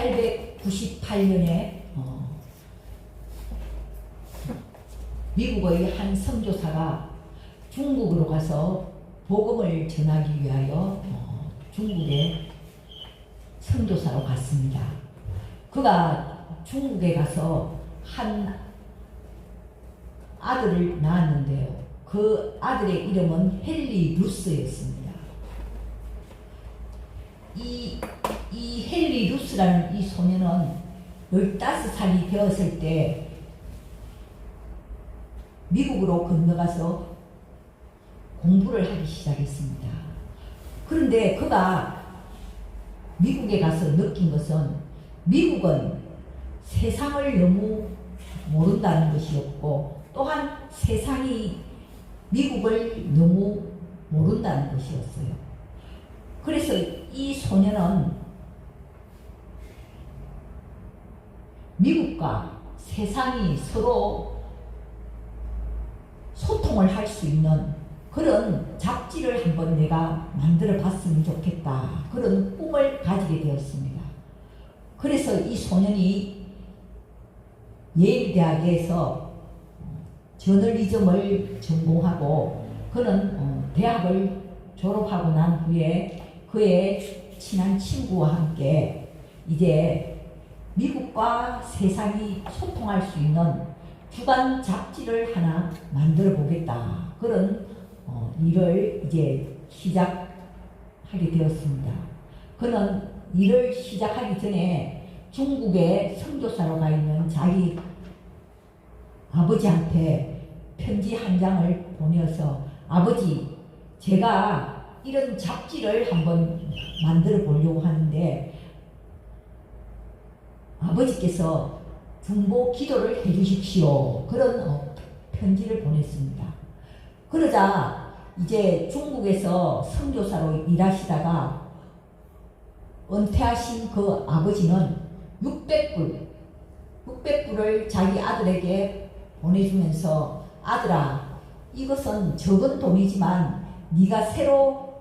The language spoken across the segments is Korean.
1898년에 미국의 한 선교사가 중국으로 가서 복음을 전하기 위하여 중국에 선교사로 갔습니다. 그가 중국에 가서 한 아들을 낳았는데요. 그 아들의 이름은 헨리 루스였습니다. 이 헨리 루스라는 이 소년은 15살이 되었을 때 미국으로 건너가서 공부를 하기 시작했습니다. 그런데 그가 미국에 가서 느낀 것은 미국은 세상을 너무 모른다는 것이었고, 또한 세상이 미국을 너무 모른다는 것이었어요. 그래서 이 소년은 미국과 세상이 서로 소통을 할 수 있는 그런 잡지를 한번 내가 만들어 봤으면 좋겠다, 그런 꿈을 가지게 되었습니다. 그래서 이 소년이 예일대학에서 저널리즘을 전공하고, 그는 대학을 졸업하고 난 후에 그의 친한 친구와 함께 이제 미국과 세상이 소통할 수 있는 주간 잡지를 하나 만들어 보겠다, 그런 일을 이제 시작하게 되었습니다. 그는 일을 시작하기 전에 중국에 선교사로 가 있는 자기 아버지한테 편지 한 장을 보내서, 아버지, 제가 이런 잡지를 한번 만들어 보려고 하는데 아버지께서 중보 기도를 해주십시오, 그런 편지를 보냈습니다. 그러자 이제 중국에서 선교사로 일하시다가 은퇴하신 그 아버지는 600불을 자기 아들에게 보내주면서, 아들아, 이것은 적은 돈이지만 네가 새로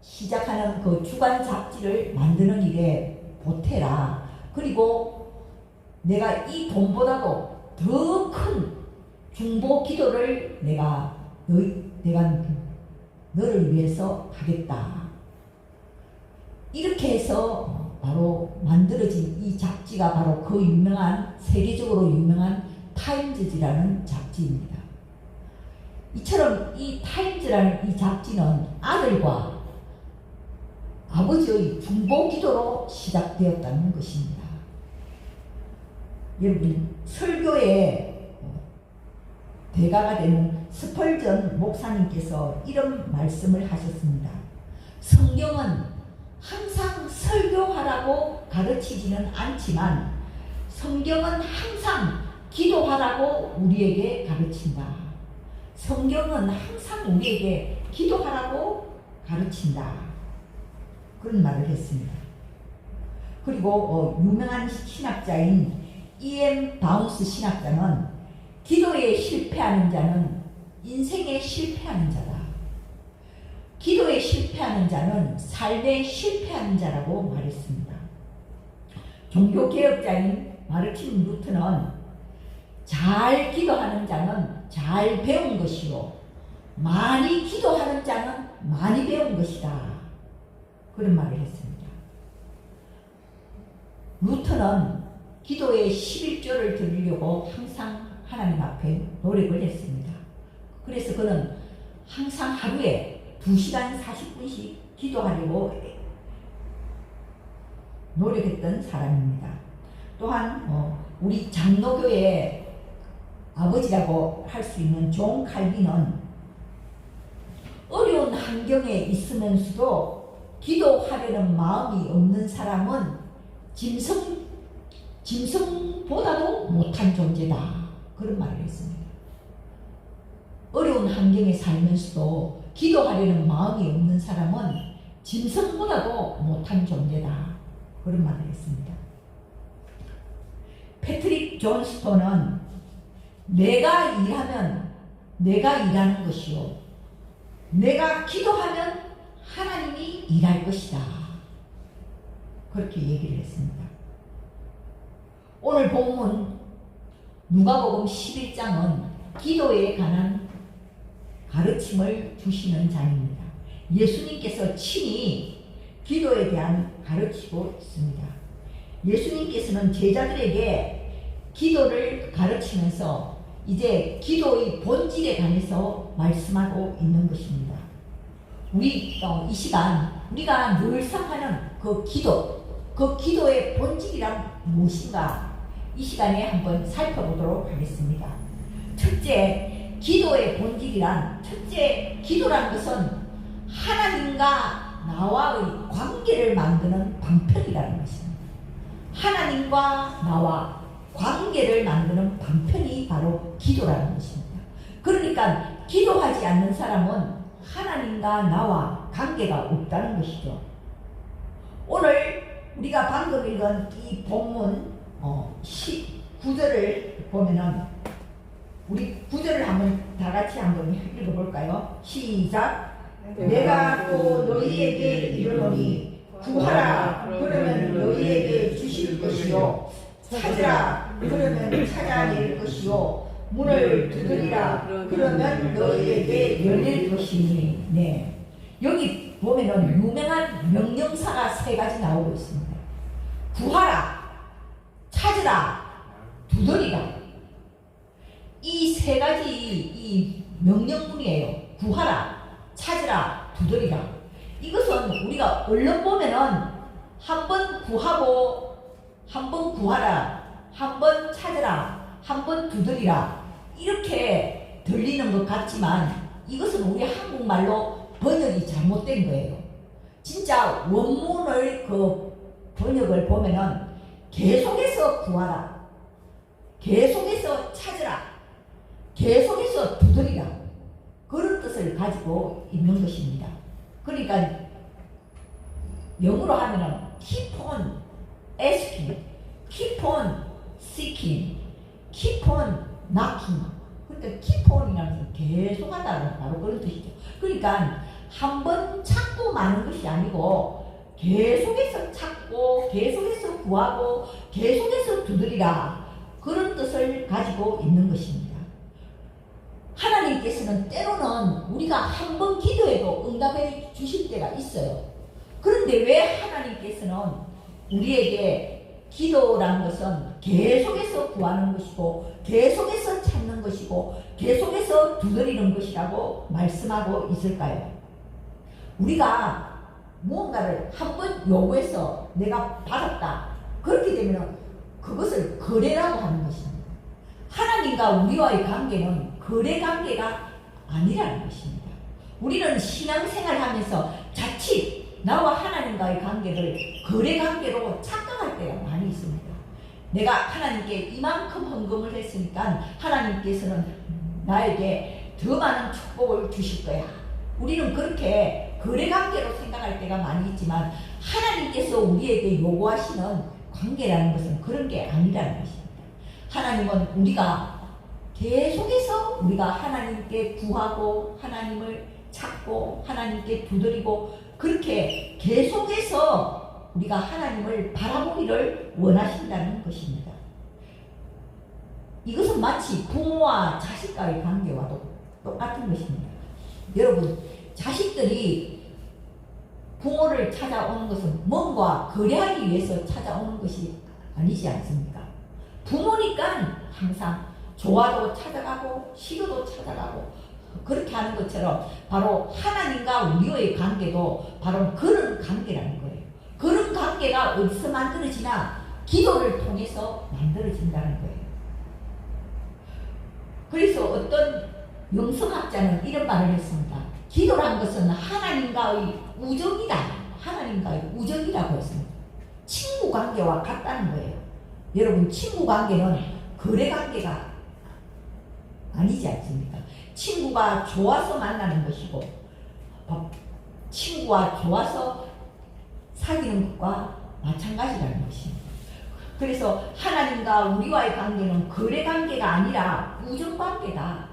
시작하는 그 주간 잡지를 만드는 일에 보태라. 그리고 내가 이 돈보다도 더 큰 중보 기도를 내가 너를 위해서 하겠다. 이렇게 해서 바로 만들어진 이 잡지가 바로 그 유명한, 세계적으로 유명한 타임즈라는 잡지입니다. 이처럼 이 타임즈라는 이 잡지는 아들과 아버지의 중보 기도로 시작되었다는 것입니다. 여러분, 설교의 대가가 되는 스펄전 목사님께서 이런 말씀을 하셨습니다. 성경은 항상 설교하라고 가르치지는 않지만 성경은 항상 기도하라고 우리에게 가르친다. 성경은 항상 우리에게 기도하라고 가르친다, 그런 말을 했습니다. 그리고 유명한 신학자인 E.M. 바운스 신학자는 기도에 실패하는 자는 인생에 실패하는 자다, 기도에 실패하는 자는 삶에 실패하는 자라고 말했습니다. 종교개혁자인 마르틴 루터는 잘 기도하는 자는 잘 배운 것이요, 많이 기도하는 자는 많이 배운 것이다, 그런 말을 했습니다. 루터는 기도의 11조를 드리려고 항상 하나님 앞에 노력을 했습니다. 그래서 그는 항상 하루에 2시간 40분씩 기도하려고 노력했던 사람입니다. 또한 우리 장로교의 아버지라고 할 수 있는 존 칼빈은 어려운 환경에 있으면서도 기도하려는 마음이 없는 사람은 짐승보다도 못한 존재다, 그런 말을 했습니다. 어려운 환경에 살면서도 기도하려는 마음이 없는 사람은 짐승보다도 못한 존재다, 그런 말을 했습니다. 패트릭 존스톤은 내가 일하면 내가 일하는 것이요, 내가 기도하면 하나님이 일할 것이다, 그렇게 얘기를 했습니다. 오늘 본문 누가복음 11장은 기도에 관한 가르침을 주시는 장입니다. 예수님께서 친히 기도에 대한 가르치고 있습니다. 예수님께서는 제자들에게 기도를 가르치면서 이제 기도의 본질에 관해서 말씀하고 있는 것입니다. 이 시간 우리가 늘상 하는 그 기도의 본질이란 무엇인가 이 시간에 한번 살펴보도록 하겠습니다. 첫째, 기도의 본질이란 기도란 것은 하나님과 나와의 관계를 만드는 방편이라는 것입니다. 하나님과 나와 관계를 만드는 방편이 바로 기도라는 것입니다. 그러니까 기도하지 않는 사람은 하나님과 나와 관계가 없다는 것이죠. 오늘 우리가 방금 읽은 이 본문 19절을 보면은 우리 9절을 한번 다 같이 한번 읽어볼까요? 시작. 내가 또 너희에게 이르노니 구하라 그러면 너희에게 주실 것이요 찾으라 그러면 찾아낼 것이요 문을 두드리라 그러면 너희에게 열릴 것이니. 네. 여기 보면은 유명한 명령사가 3가지 나오고 있습니다. 구하라, 찾으라, 두드리라. 이 3가지 이 명령문이에요. 구하라, 찾으라, 두드리라. 이것은 우리가 얼른 보면은 한 번 구하고 한 번 구하라, 한 번 찾으라, 한 번 두드리라 이렇게 들리는 것 같지만 이것은 우리 한국말로 번역이 잘못된 거예요. 진짜 원문을 번역을 보면은 계속해서 구하라, 계속해서 찾으라, 계속해서 두드리라 그런 뜻을 가지고 있는 것입니다. 그러니까 영어로 하면은 keep on asking, keep on seeking, keep on knocking. 그러니까 keep on이라는 것은 계속하다는 바로 그런 뜻이죠. 그러니까 한 번 찾고 마는 것이 아니고 계속해서 찾고 계속해서 구하고 계속해서 두드리라 그런 뜻을 가지고 있는 것입니다. 하나님께서는 때로는 우리가 한 번 기도해도 응답해 주실 때가 있어요. 그런데 왜 하나님께서는 우리에게 기도라는 것은 계속해서 구하는 것이고 계속해서 찾는 것이고 계속해서 두드리는 것이라고 말씀하고 있을까요? 우리가 무언가를 한 번 요구해서 내가 받았다 그렇게 되면 그것을 거래라고 하는 것입니다. 하나님과 우리와의 관계는 거래 관계가 아니라는 것입니다. 우리는 신앙생활 하면서 자칫 나와 하나님과의 관계를 거래 관계로 착각할 때가 많이 있습니다. 내가 하나님께 이만큼 헌금을 했으니까 하나님께서는 나에게 더 많은 축복을 주실 거야. 우리는 그렇게 거래 관계로 생각할 때가 많이 있지만 하나님께서 우리에게 요구하시는 관계라는 것은 그런 게 아니라는 것입니다. 하나님은 우리가 계속해서 우리가 하나님께 구하고 하나님을 찾고 하나님께 두드리고 그렇게 계속해서 우리가 하나님을 바라보기를 원하신다는 것입니다. 이것은 마치 부모와 자식과의 관계와도 똑같은 것입니다. 여러분, 자식들이 부모를 찾아오는 것은 뭔가 거래하기 위해서 찾아오는 것이 아니지 않습니까? 부모니까 항상 좋아도 찾아가고 싫어도 찾아가고 그렇게 하는 것처럼 바로 하나님과 우리의 관계도 바로 그런 관계라는 거예요. 그런 관계가 어디서 만들어지나 기도를 통해서 만들어진다는 거예요. 그래서 어떤 영성학자는 이런 말을 했습니다. 기도란 것은 하나님과의 우정이다. 하나님과의 우정이라고 했습니다. 친구 관계와 같다는 거예요. 여러분, 친구 관계는 거래 관계가 아니지 않습니까? 친구가 좋아서 만나는 것이고 친구와 좋아서 사귀는 것과 마찬가지라는 것입니다. 그래서 하나님과 우리와의 관계는 거래 관계가 아니라 우정 관계다.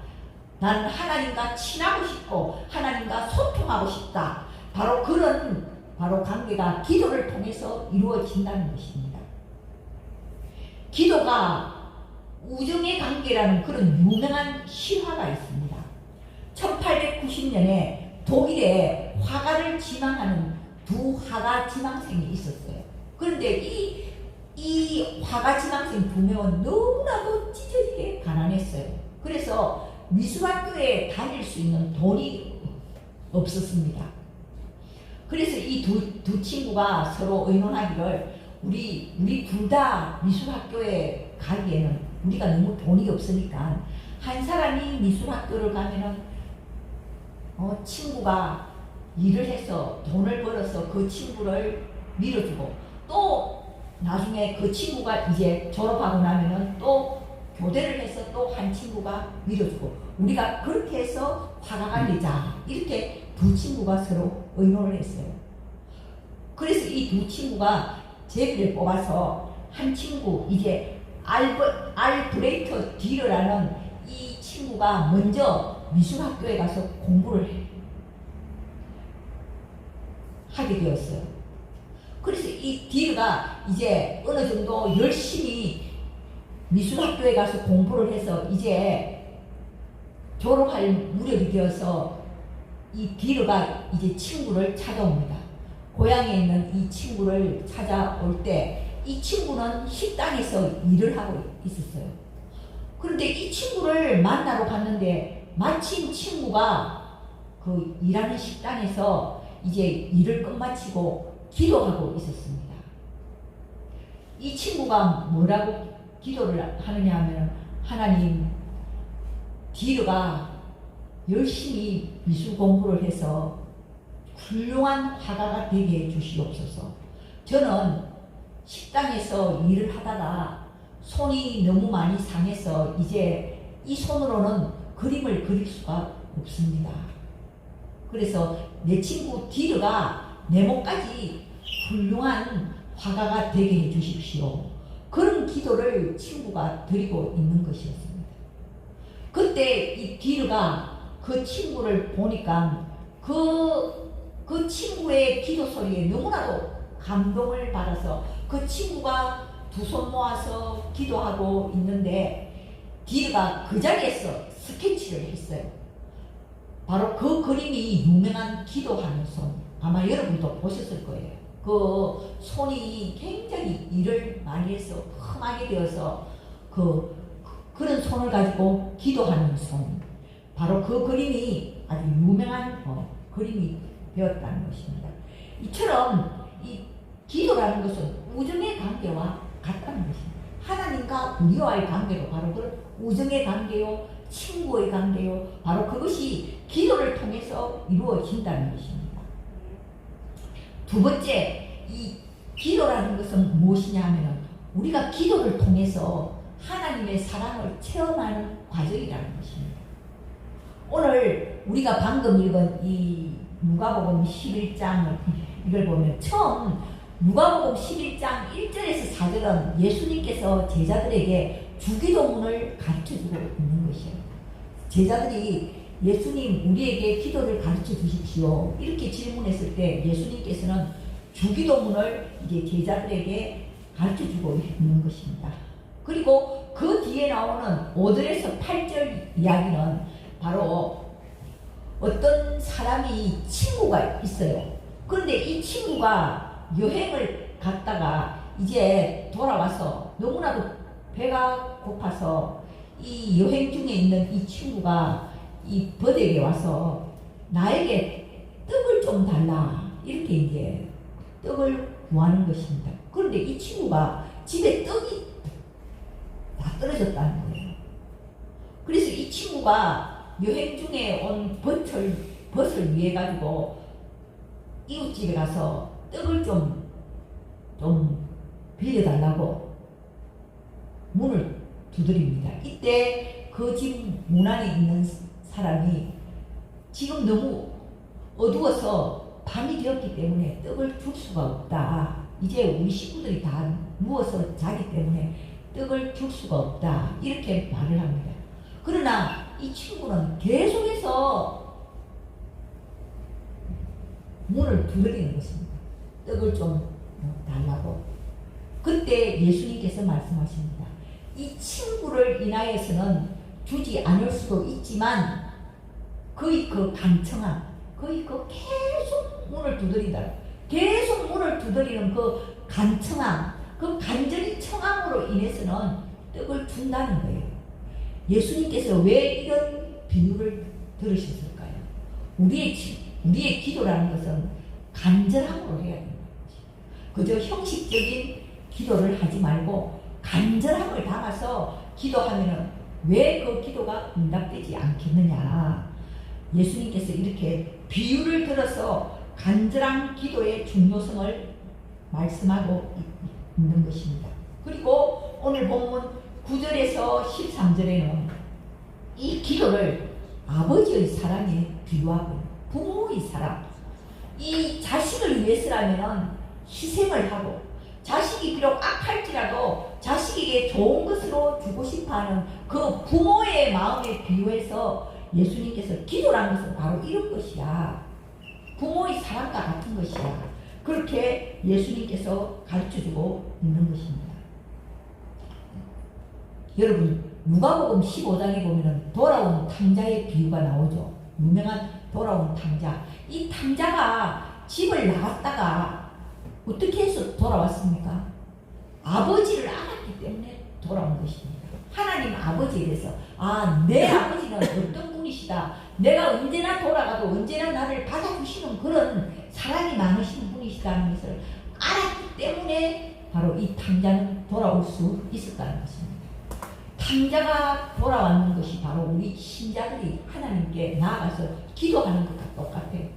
나는 하나님과 친하고 싶고 하나님과 소통하고 싶다. 바로 그런 관계가 기도를 통해서 이루어진다는 것입니다. 기도가 우정의 관계라는 그런 유명한 실화가 있습니다. 1890년에 독일에 화가를 지망하는 두 화가 지망생이 있었어요. 그런데 이 화가 지망생 두 명은 너무나도 찌질하게 가난했어요. 그래서 미술학교에 다닐 수 있는 돈이 없었습니다. 그래서 이 두 친구가 서로 의논하기를 우리 둘 다 미술학교에 가기에는 우리가 너무 돈이 없으니까 한 사람이 미술학교를 가면은 친구가 일을 해서 돈을 벌어서 그 친구를 밀어주고 또 나중에 그 친구가 이제 졸업하고 나면은 또 교대를 해서 또 한 친구가 밀어주고 우리가 그렇게 해서 화가가 되자 이렇게 두 친구가 서로 의논을 했어요. 그래서 이 두 친구가 제비를 뽑아서 한 친구 이제 알브레이트 디르라는 이 친구가 먼저 미술학교에 가서 공부를 하게 되었어요. 그래서 이 디르가 이제 어느 정도 열심히 미술학교에 가서 공부를 해서 이제 졸업할 무렵이 되어서 이 디르가 이제 친구를 찾아옵니다. 고향에 있는 이 친구를 찾아올 때 이 친구는 식당에서 일을 하고 있었어요. 그런데 이 친구를 만나러 갔는데 마침 친구가 그 일하는 식당에서 이제 일을 끝마치고 기도하고 있었습니다. 이 친구가 뭐라고 기도를 하느냐 하면 하나님, 디르가 열심히 미술 공부를 해서 훌륭한 화가가 되게 해주시옵소서. 저는 식당에서 일을 하다가 손이 너무 많이 상해서 이제 이 손으로는 그림을 그릴 수가 없습니다. 그래서 내 친구 디르가 내 목까지 훌륭한 화가가 되게 해주십시오. 그런 기도를 친구가 드리고 있는 것이었습니다. 그때 이 디르가 그 친구를 보니까 그 친구의 기도 소리에 너무나도 감동을 받아서 그 친구가 두 손 모아서 기도하고 있는데 디르가 그 자리에서 스케치를 했어요. 바로 그 그림이 유명한 기도하는 손. 아마 여러분도 보셨을 거예요. 그 손이 굉장히 일을 많이 해서 험하게 되어서 그런 손을 가지고 기도하는 손. 바로 그 그림이 아주 유명한 그림이 되었다는 것입니다. 이처럼 이 기도라는 것은 우정의 관계와 같다는 것입니다. 하나님과 우리와의 관계도 바로 그런 우정의 관계요, 친구의 관계요, 바로 그것이 기도를 통해서 이루어진다는 것입니다. 두 번째, 이 기도라는 것은 무엇이냐 하면 우리가 기도를 통해서 하나님의 사랑을 체험하는 과정이라는 것입니다. 오늘 우리가 방금 읽은 이 누가복음 11장을 이걸 보면 처음 누가복음 11장 1절에서 4절은 예수님께서 제자들에게 주기도문을 가르쳐주고 있는 것이에요. 제자들이 예수님 우리에게 기도를 가르쳐 주십시오 이렇게 질문했을 때 예수님께서는 주기도문을 이제 제자들에게 가르쳐주고 있는 것입니다. 그리고 그 뒤에 나오는 5절에서 8절 이야기는 바로 어떤 사람이 친구가 있어요. 그런데 이 친구가 여행을 갔다가 이제 돌아와서 너무나도 배가 고파서 이 여행 중에 있는 이 친구가 이 버들에게 와서 나에게 떡을 좀 달라 이렇게 이제 떡을 구하는 것입니다. 그런데 이 친구가 집에 떡이 다 떨어졌다는 거예요. 그래서 이 친구가 여행 중에 온 벗을 위해 가지고 이웃집에 가서 떡을 좀 빌려달라고 문을 두드립니다. 이때 그 집 문 안에 있는 사람이 지금 너무 어두워서 밤이 되었기 때문에 떡을 줄 수가 없다. 이제 우리 식구들이 다 누워서 자기 때문에 떡을 줄 수가 없다. 이렇게 말을 합니다. 그러나 이 친구는 계속해서 문을 두드리는 것입니다. 떡을 좀 달라고. 그때 예수님께서 말씀하십니다. 이 친구를 인하여서는 주지 않을 수도 있지만 거의 그 간청함, 거의 그 계속 문을 두드린다. 계속 문을 두드리는 그 간청함, 그 간절히 청함으로 인해서는 떡을 준다는 거예요. 예수님께서 왜 이런 비유를 들으셨을까요? 우리의 기도라는 것은 간절함으로 해야 된다. 그저 형식적인 기도를 하지 말고 간절함을 담아서 기도하면은 왜 그 기도가 응답되지 않겠느냐. 예수님께서 이렇게 비유를 들어서 간절한 기도의 중요성을 말씀하고 있는 것입니다. 그리고 오늘 본문 9절에서 13절에는 이 기도를 아버지의 사랑에 비유하고 부모의 사랑, 이 자식을 위해서라면 희생을 하고 자식이 비록 악할지라도 자식에게 좋은 것으로 주고 싶어하는 그 부모의 마음에 비유해서 예수님께서 기도라는 것은 바로 이런 것이야. 부모의 사랑과 같은 것이야. 그렇게 예수님께서 가르쳐주고 있는 것입니다. 여러분, 누가복음 15장에 보면은 돌아온 탕자의 비유가 나오죠. 유명한 돌아온 탕자. 이 탕자가 집을 나갔다가 어떻게 해서 돌아왔습니까? 아버지를 알았기 때문에 돌아온 것입니다. 하나님 아버지에 대해서 내 아버지는 어떤 분이시다. 내가 언제나 돌아가도 언제나 나를 받아주시는 그런 사랑이 많으신 분이시다는 것을 알았기 때문에 바로 이 탕자는 돌아올 수 있었다는 것입니다. 탕자가 돌아왔는 것이 바로 우리 신자들이 하나님께 나아가서 기도하는 것과 똑같아요.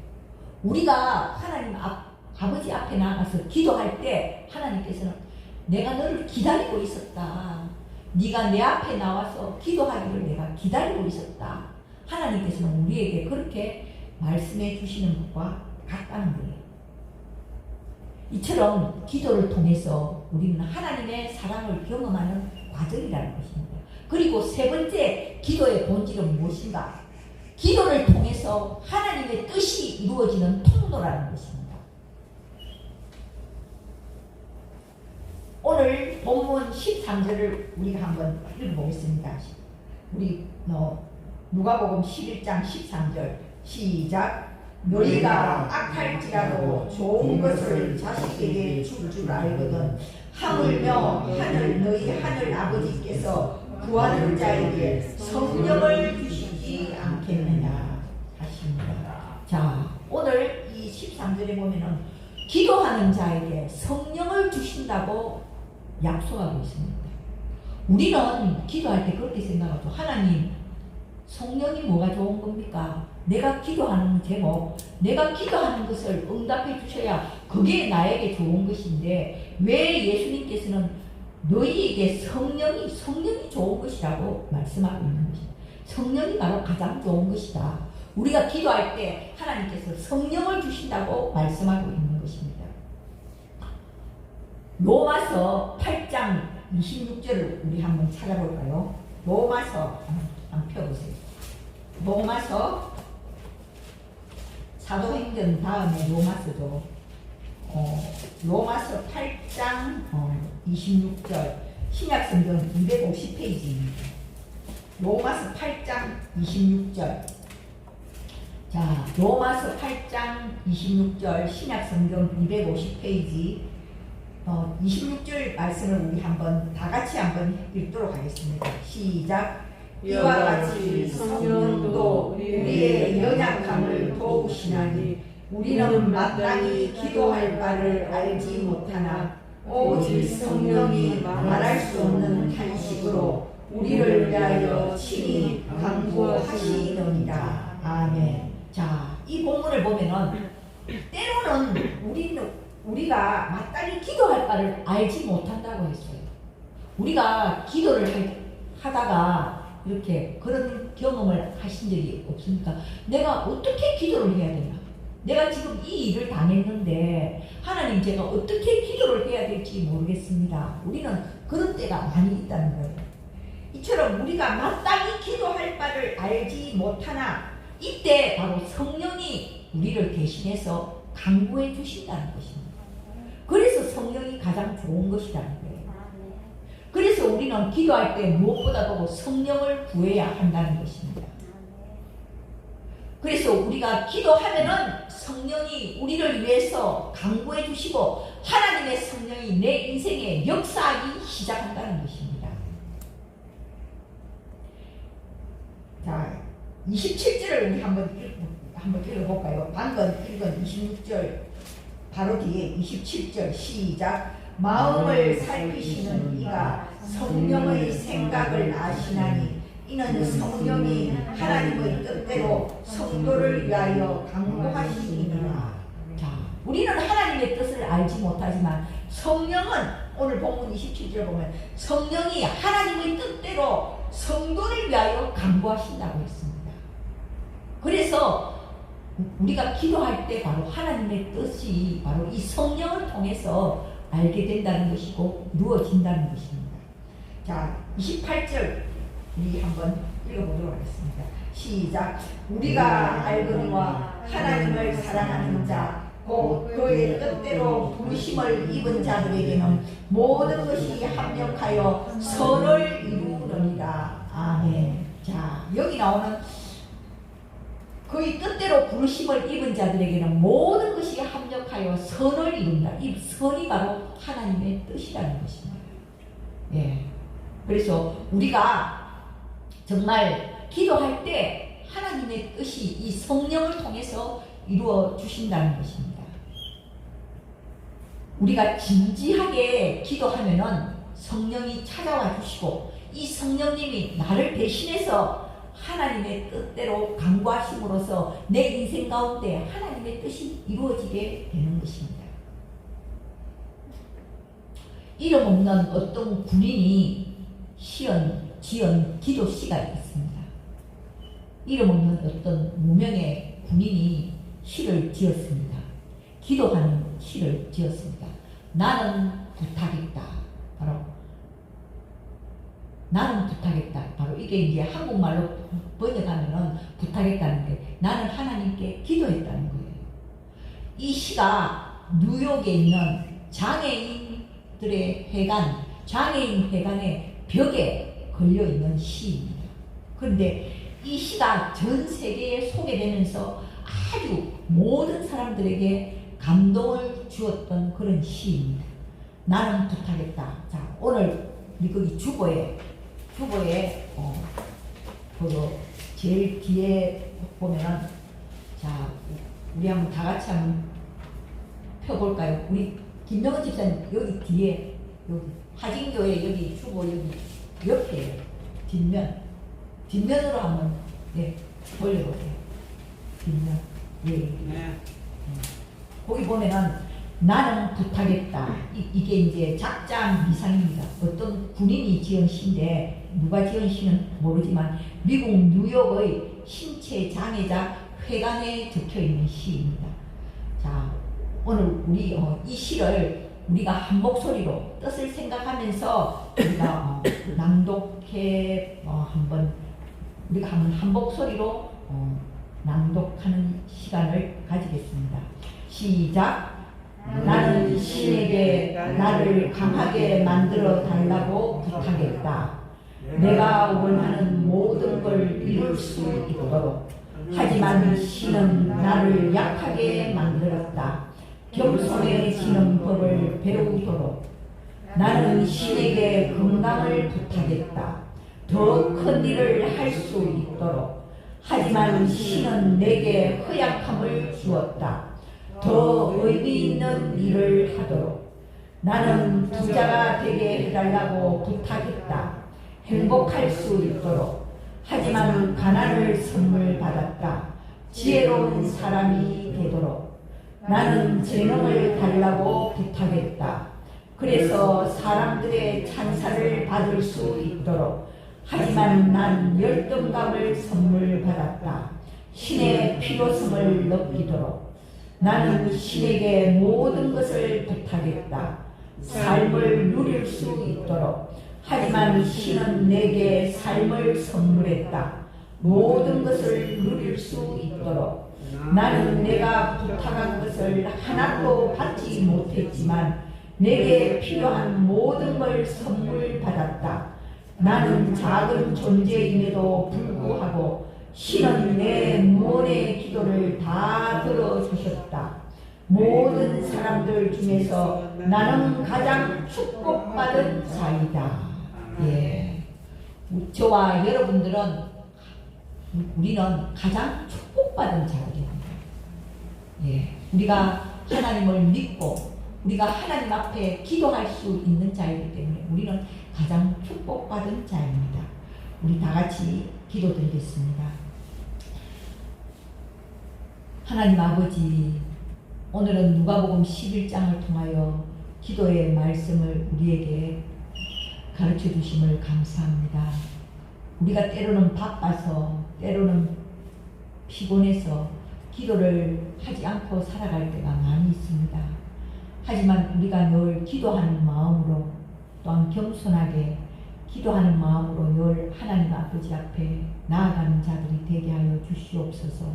우리가 하나님 아버지 앞에 나가서 기도할 때 하나님께서는 내가 너를 기다리고 있었다. 네가 내 앞에 나와서 기도하기를 내가 기다리고 있었다. 하나님께서는 우리에게 그렇게 말씀해 주시는 것과 같다는 거예요. 이처럼 기도를 통해서 우리는 하나님의 사랑을 경험하는 과정이라는 것입니다. 그리고 세 번째 기도의 본질은 무엇인가? 기도를 통해서 하나님의 뜻이 이루어지는 통로라는 것입니다. 오늘 본문 13절을 우리가 한번 읽어보겠습니다. 우리 누가복음 11장 13절 시작. 너희가 악할지라도 좋은 것을 자식에게 줄 줄 알거든 하물며 너희 하늘 아버지께서 구하는 자에게 성령을 주시지 않겠느냐 하십니다. 자, 오늘 이 13절에 보면은 기도하는 자에게 성령을 주신다고 약속하고 있습니다. 우리는 기도할 때 그렇게 생각하죠. 하나님, 성령이 뭐가 좋은 겁니까? 내가 기도하는 제목, 내가 기도하는 것을 응답해 주셔야 그게 나에게 좋은 것인데 왜 예수님께서는 너희에게 성령이 좋은 것이라고 말씀하고 있는 것입니다. 성령이 바로 가장 좋은 것이다. 우리가 기도할 때 하나님께서 성령을 주신다고 말씀하고 있는 것입니다. 로마서 8장 26절을 우리 한번 찾아볼까요? 로마서 한번 펴보세요. 로마서 사도행전 다음에 로마서죠. 로마서 8장 26절 신약성경 250페이지입니다. 로마서 8장 26절. 자, 로마서 8장 26절 신약성경 250페이지 26절 말씀을 우리 한번 다 같이 한번 읽도록 하겠습니다. 시작. 이와 같이 성령도 우리의 연약함을 도우시나니 우리는 마땅히 기도할 바를 알지 못하나 오직 성령이 말할 수 없는 탄식으로 우리를 위하여 친히 간구하시느니라. 아멘. 자, 이 본문을 보면은 때로는 우리가 마땅히 기도할 바를 알지 못한다고 했어요. 우리가 기도를 하다가 이렇게 그런 경험을 하신 적이 없습니까? 내가 어떻게 기도를 해야 되나? 내가 지금 이 일을 당했는데 하나님 제가 어떻게 기도를 해야 될지 모르겠습니다. 우리는 그런 때가 많이 있다는 거예요. 이처럼 우리가 마땅히 기도할 바를 알지 못하나 이때 바로 성령이 우리를 대신해서 간구해 주신다는 것입니다. 그래서 성령이 가장 좋은 것이라는 거예요. 그래서 우리는 기도할 때 무엇보다도 성령을 구해야 한다는 것입니다. 그래서 우리가 기도하면은 성령이 우리를 위해서 강구해 주시고 하나님의 성령이 내 인생에 역사하기 시작한다는 것입니다. 자, 27절을 우리 한번 읽어볼까요? 방금 읽은 26절 바로 뒤에 27절 시작. 마음을 살피시는 이가 성령의 생각을 아시나니 이는 성령이 하나님의 뜻대로 성도를 위하여 강구하시니라. 자, 우리는 하나님의 뜻을 알지 못하지만 성령은 오늘 본문 27절 보면 성령이 하나님의 뜻대로 성도를 위하여 강구하신다고 했습니다. 그래서 우리가 기도할 때 바로 하나님의 뜻이 바로 이 성령을 통해서 알게 된다는 것이고 이루어진다는 것입니다. 자, 28절 우리 한번 읽어보도록 하겠습니다. 시작. 우리가 알거니와 하나님을 사랑하는 자 곧 그의 뜻대로 부르심을 입은 자들에게는 모든 것이 합력하여 선을 이루느니라. 아멘. 자, 여기 나오는 그의 뜻대로 부르심을 입은 자들에게는 모든 것이 합력하여 선을 이룬다. 이 선이 바로 하나님의 뜻이라는 것입니다. 예. 그래서 우리가 정말 기도할 때 하나님의 뜻이 이 성령을 통해서 이루어 주신다는 것입니다. 우리가 진지하게 기도하면은 성령이 찾아와 주시고 이 성령님이 나를 대신해서 하나님의 뜻대로 강구하심으로써 내 인생 가운데 하나님의 뜻이 이루어지게 되는 것입니다. 이름 없는 어떤 군인이 지은 기도시가 있습니다. 이름 없는 어떤 무명의 군인이 시를 지었습니다. 기도하는 시를 지었습니다. 나는 부탁했다. 바로 나는 부탁했다. 바로 이게 이제 한국말로 번역하면은 부탁했다는데 나는 하나님께 기도했다는 거예요. 이 시가 뉴욕에 있는 장애인들의 회관, 장애인 회관의 벽에 걸려 있는 시입니다. 그런데 이 시가 전 세계에 소개되면서 아주 모든 사람들에게 감동을 주었던 그런 시입니다. 나는 부탁했다. 자, 오늘 우리 거기 주보에 제일 뒤에 보면은 자, 우리 한번 다 같이 한번 펴볼까요? 우리 김명은 집사님 여기 뒤에 여기 하진교회 여기 주보 여기 옆에 뒷면으로 한번 돌려보세요. 뒷면 네. 거기 보면은 나는 부탁했다. 이게 이제 작자 미상입니다. 어떤 군인이 지은 시인데 누가 지은 시는 모르지만 미국 뉴욕의 신체 장애자 회관에 적혀 있는 시입니다. 자, 오늘 우리 이 시를 우리가 한 목소리로 뜻을 생각하면서 우리가 낭독해 한번 우리가 한 목소리로 낭독하는 시간을 가지겠습니다. 시작. 나는 신에게 나를 강하게 만들어 달라고 부탁했다. 내가 원하는 모든 걸 이룰 수 있도록. 하지만 신은 나를 약하게 만들었다. 겸손해지는 법을 배우도록. 나는 신에게 건강을 부탁했다. 더 큰 일을 할 수 있도록. 하지만 신은 내게 허약함을 주었다. 더 의미 있는 일을 하도록. 나는 부자가 되게 해달라고 부탁했다. 행복할 수 있도록. 하지만 가난을 선물 받았다. 지혜로운 사람이 되도록. 나는 재능을 달라고 부탁했다. 그래서 사람들의 찬사를 받을 수 있도록. 하지만 난 열등감을 선물 받았다. 신의 필요성을 느끼도록. 나는 신에게 모든 것을 부탁했다. 삶을 누릴 수 있도록. 하지만 신은 내게 삶을 선물했다. 모든 것을 누릴 수 있도록. 나는 내가 부탁한 것을 하나도 받지 못했지만 내게 필요한 모든 걸 선물 받았다. 나는 작은 존재임에도 불구하고 신은 내 모의 기도를 다 들어주셨다. 모든 사람들 중에서 나는 가장 축복받은 자이다. 예. 저와 여러분들은 우리는 가장 축복받은 자들입니다. 예. 우리가 하나님을 믿고 우리가 하나님 앞에 기도할 수 있는 자이기 때문에 우리는 가장 축복받은 자입니다. 우리 다 같이 기도드리겠습니다. 하나님 아버지, 오늘은 누가복음 11장을 통하여 기도의 말씀을 우리에게 가르쳐 주심을 감사합니다. 우리가 때로는 바빠서 때로는 피곤해서 기도를 하지 않고 살아갈 때가 많이 있습니다. 하지만 우리가 늘 기도하는 마음으로 또한 겸손하게 기도하는 마음으로 늘 하나님 아버지 앞에 나아가는 자들이 되게 하여 주시옵소서.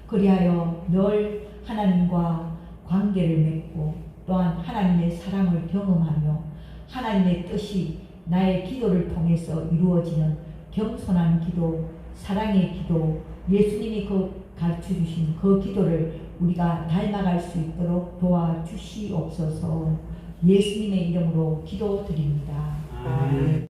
그리하여 늘 하나님과 관계를 맺고 또한 하나님의 사랑을 경험하며 하나님의 뜻이 나의 기도를 통해서 이루어지는 겸손한 기도, 사랑의 기도, 예수님이 가르쳐 주신 그 기도를 우리가 닮아갈 수 있도록 도와주시옵소서. 예수님의 이름으로 기도드립니다. 아멘.